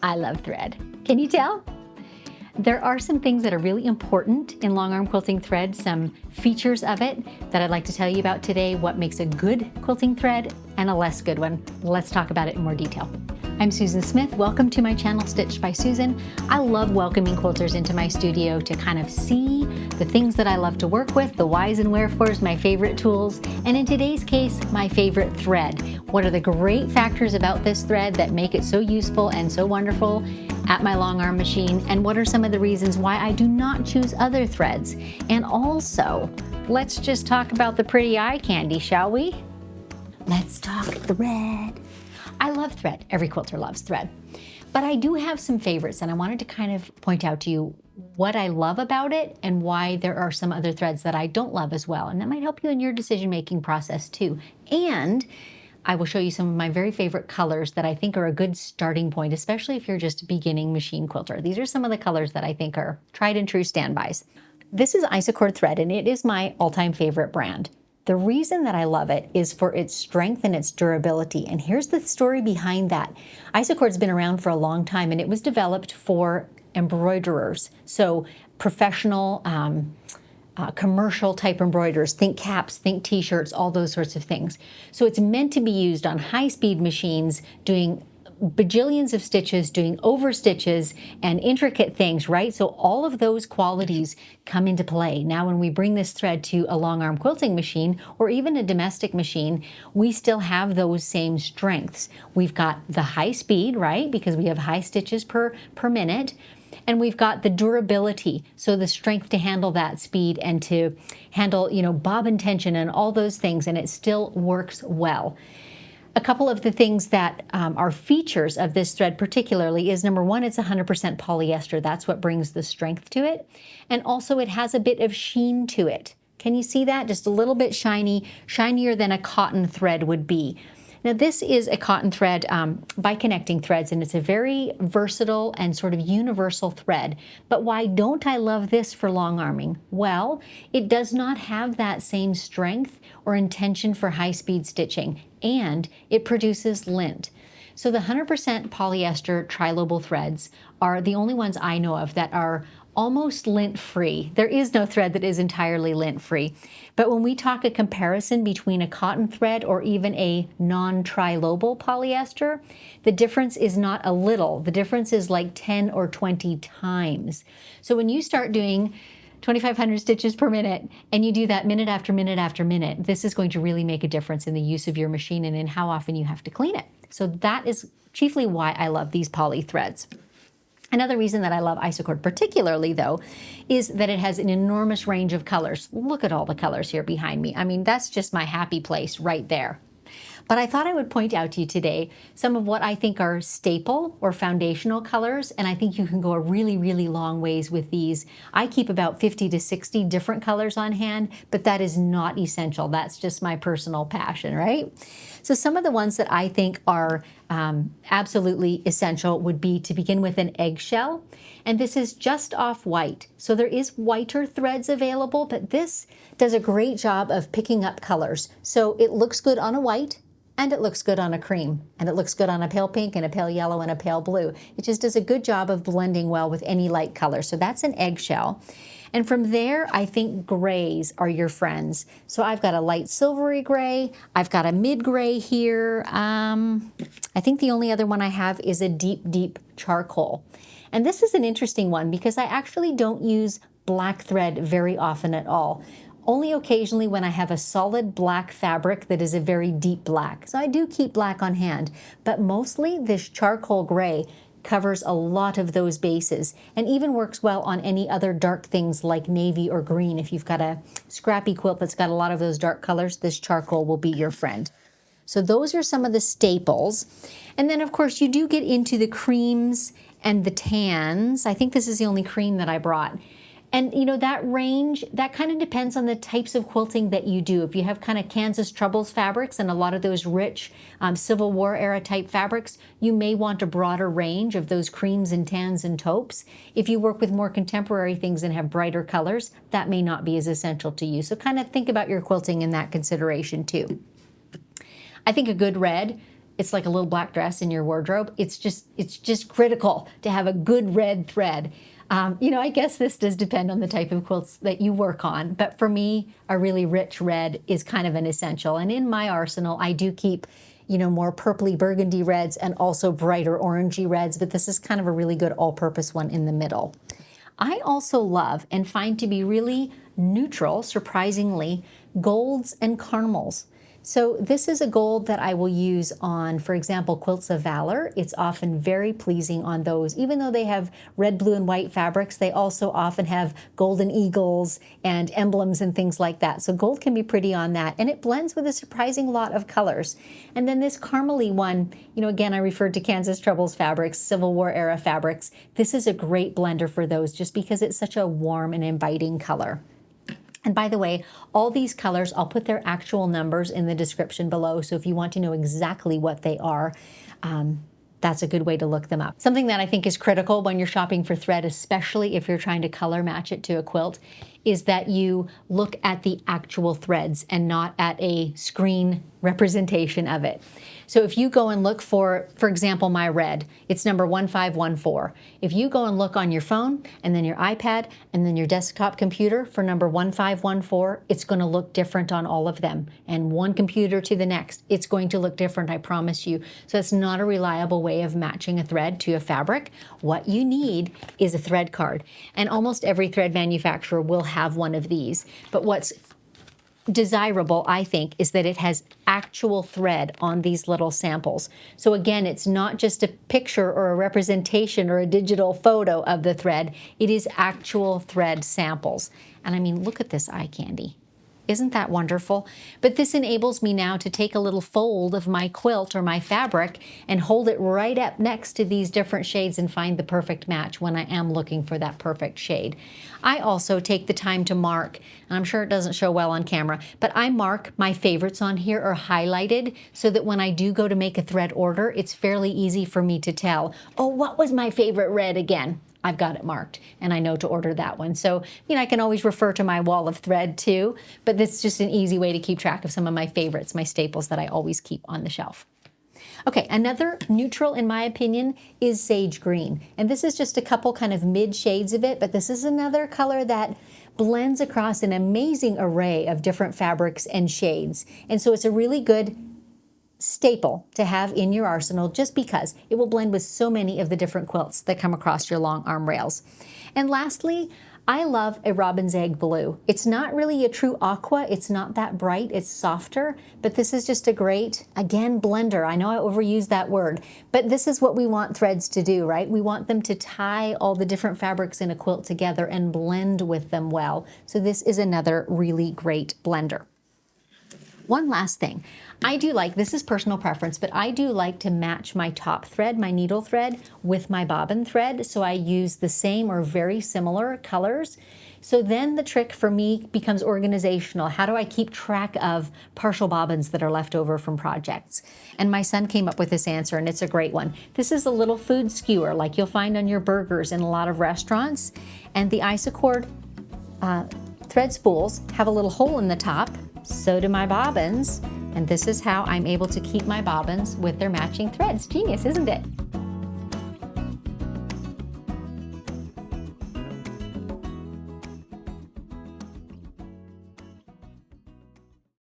I love thread. Can you tell? There are some things that are really important in long arm quilting thread, some features of it that I'd like to tell you about today, what makes a good quilting thread and a less good one. Let's talk about it in more detail. I'm Susan Smith. Welcome to my channel, Stitched by Susan. I love welcoming quilters into my studio to kind of see the things that I love to work with, the whys and wherefores, my favorite tools, and in today's case, my favorite thread. What are the great factors about this thread that make it so useful and so wonderful at my long arm machine, and what are some of the reasons why I do not choose other threads? And also, let's just talk about the pretty eye candy, shall we? Let's talk thread. I love thread. Every quilter loves thread. But I do have some favorites, and I wanted to kind of point out to you what I love about it and why there are some other threads that I don't love as well. And that might help you in your decision-making process too. And I will show you some of my very favorite colors that I think are a good starting point, especially if you're just a beginning machine quilter. These are some of the colors that I think are tried and true standbys. This is Isacord Thread, and it is my all-time favorite brand. The reason that I love it is for its strength and its durability. And here's the story behind that. Isacord's been around for a long time, and it was developed for embroiderers. So professional, commercial type embroiderers, think caps, think t-shirts, all those sorts of things. So it's meant to be used on high-speed machines doing bajillions of stitches, doing over stitches and intricate things, right? So all of those qualities come into play. Now, when we bring this thread to a long arm quilting machine or even a domestic machine, we still have those same strengths. We've got the high speed, right? Because we have high stitches per minute. And we've got the durability, so the strength to handle that speed and to handle, bobbin tension and all those things, and it still works well. A couple of the things that are features of this thread particularly is, number one, it's 100% polyester. That's what brings the strength to it. And also it has a bit of sheen to it. Can you see that? Just a little bit shiny, shinier than a cotton thread would be. Now this is a cotton thread by Connecting Threads, and it's a very versatile and sort of universal thread. But why don't I love this for long arming? Well, it does not have that same strength or intention for high-speed stitching, and it produces lint. So the 100% polyester trilobal threads are the only ones I know of that are almost lint-free. There is no thread that is entirely lint-free. But when we talk a comparison between a cotton thread or even a non-trilobal polyester, the difference is not a little. The difference is like 10 or 20 times. So when you start doing 2,500 stitches per minute, and you do that minute after minute after minute, this is going to really make a difference in the use of your machine and in how often you have to clean it. So that is chiefly why I love these poly threads. Another reason that I love Isacord particularly, though, is that it has an enormous range of colors. Look at all the colors here behind me. I mean, that's just my happy place right there. But I thought I would point out to you today some of what I think are staple or foundational colors, and I think you can go a really, really long ways with these. I keep about 50 to 60 different colors on hand, but that is not essential. That's just my personal passion, right? So some of the ones that I think are absolutely essential would be, to begin with, an eggshell. And this is just off white. So there is whiter threads available, but this does a great job of picking up colors. So it looks good on a white, and it looks good on a cream, and it looks good on a pale pink and a pale yellow and a pale blue. It just does a good job of blending well with any light color. So that's an eggshell. And from there, I think grays are your friends. So I've got a light silvery gray. I've got a mid gray here. I think the only other one I have is a deep, deep charcoal. And this is an interesting one because I actually don't use black thread very often at all. Only occasionally when I have a solid black fabric that is a very deep black. So I do keep black on hand, but mostly this charcoal gray covers a lot of those bases and even works well on any other dark things like navy or green. If you've got a scrappy quilt that's got a lot of those dark colors, this charcoal will be your friend. So those are some of the staples. And then of course you do get into the creams and the tans. I think this is the only cream that I brought. And that range, that kind of depends on the types of quilting that you do. If you have kind of Kansas Troubles fabrics and a lot of those rich Civil War era type fabrics, you may want a broader range of those creams and tans and taupes. If you work with more contemporary things and have brighter colors, that may not be as essential to you. So kind of think about your quilting in that consideration too. I think a good red it's like a little black dress in your wardrobe. It's just critical to have a good red thread. I guess this does depend on the type of quilts that you work on, but for me, a really rich red is kind of an essential. And in my arsenal, I do keep, more purpley burgundy reds and also brighter orangey reds, but this is kind of a really good all-purpose one in the middle. I also love and find to be really neutral, surprisingly, golds and caramels. So this is a gold that I will use on, for example, Quilts of Valor. It's often very pleasing on those. Even though they have red, blue, and white fabrics, they also often have golden eagles and emblems and things like that. So gold can be pretty on that, and it blends with a surprising lot of colors. And then this caramely one, again, I referred to Kansas Troubles fabrics, Civil War era fabrics. This is a great blender for those just because it's such a warm and inviting color. And by the way, all these colors, I'll put their actual numbers in the description below. So if you want to know exactly what they are, that's a good way to look them up. Something that I think is critical when you're shopping for thread, especially if you're trying to color match it to a quilt, is that you look at the actual threads and not at a screen representation of it. So if you go and look for example, my red, it's number 1514. If you go and look on your phone and then your iPad and then your desktop computer for number 1514, it's going to look different on all of them. And one computer to the next, it's going to look different, I promise you. So it's not a reliable way of matching a thread to a fabric. What you need is a thread card. And almost every thread manufacturer will have one of these. But what's desirable, I think, is that it has actual thread on these little samples. So again, it's not just a picture or a representation or a digital photo of the thread. It is actual thread samples. And I mean, look at this eye candy. Isn't that wonderful? But this enables me now to take a little fold of my quilt or my fabric and hold it right up next to these different shades and find the perfect match when I am looking for that perfect shade. I also take the time to mark, and I'm sure it doesn't show well on camera, but I mark my favorites on here are highlighted so that when I do go to make a thread order, it's fairly easy for me to tell, oh, what was my favorite red again? I've got it marked and I know to order that one. So, I can always refer to my wall of thread too, but this is just an easy way to keep track of some of my favorites, my staples that I always keep on the shelf. Okay, another neutral in my opinion is sage green. And this is just a couple kind of mid shades of it, but this is another color that blends across an amazing array of different fabrics and shades. And so it's a really good staple to have in your arsenal just because it will blend with so many of the different quilts that come across your long arm rails. And lastly, I love a robin's egg blue. It's not really a true aqua. It's not that bright. It's softer, but this is just a great, again, blender. I know I overuse that word, but this is what we want threads to do, right? We want them to tie all the different fabrics in a quilt together and blend with them well. So this is another really great blender. One last thing. I do like, this is personal preference, but I do like to match my top thread, my needle thread, with my bobbin thread. So I use the same or very similar colors. So then the trick for me becomes organizational. How do I keep track of partial bobbins that are left over from projects? And my son came up with this answer, and it's a great one. This is a little food skewer like you'll find on your burgers in a lot of restaurants. And the Isacord thread spools have a little hole in the top. So do my bobbins, and this is how I'm able to keep my bobbins with their matching threads. Genius, isn't it?